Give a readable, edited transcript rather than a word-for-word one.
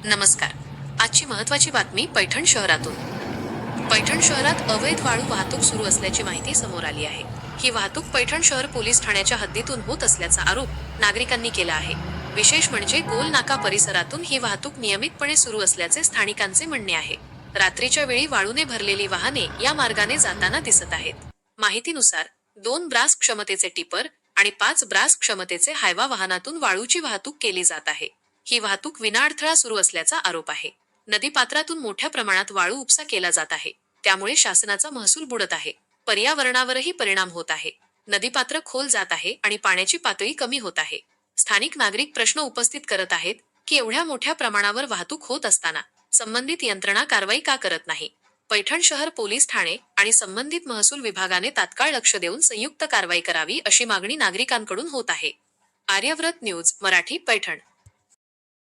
नमस्कार. आजची महत्त्वाची बातमी पैठण शहरातून. पैठण शहरात अवैध वाळू वाहतूक सुरू असल्याची माहिती समोर आली आहे. ही वाहतूक पैठण शहर पोलीस ठाण्याच्या हद्दीतून होत असल्याचा आरोप नागरिकांनी केला आहे. विशेष म्हणजे गोल नाका परिसरातून ही वाहतूक नियमितपणे सुरू असल्याचे स्थानिकांचे म्हणणे आहे. रात्रीच्या वेळी वाळूने भरलेली वाहने या मार्गाने जाताना दिसत आहेत. माहितीनुसार 2 ब्रास क्षमतेचे टिपर आणि 5 ब्रास क्षमतेचे हायवा वाहनातून वाळूची वाहतूक केली जात आहे. ही वाहतूक विनाअडथळा सुरू असल्याचा आरोप आहे. नदीपात्रातून मोठ्या प्रमाणात वाळू उपसा केला जात आहे. त्यामुळे शासनाचा महसूल बुडत आहे. पर्यावरणावरही परिणाम होत आहे. नदीपात्र खोल जात आहे आणि पाण्याची पातळी कमी होत आहे. स्थानिक नागरिक प्रश्न उपस्थित करत आहेत की एवढ्या मोठ्या प्रमाणावर वाहतूक होत असताना संबंधित यंत्रणा कारवाई का करत नाही. पैठण शहर पोलीस ठाणे आणि संबंधित महसूल विभागाने तात्काळ लक्ष देऊन संयुक्त कारवाई करावी अशी मागणी नागरिकांकडून होत आहे. आर्यव्रत न्यूज मराठी पैठण.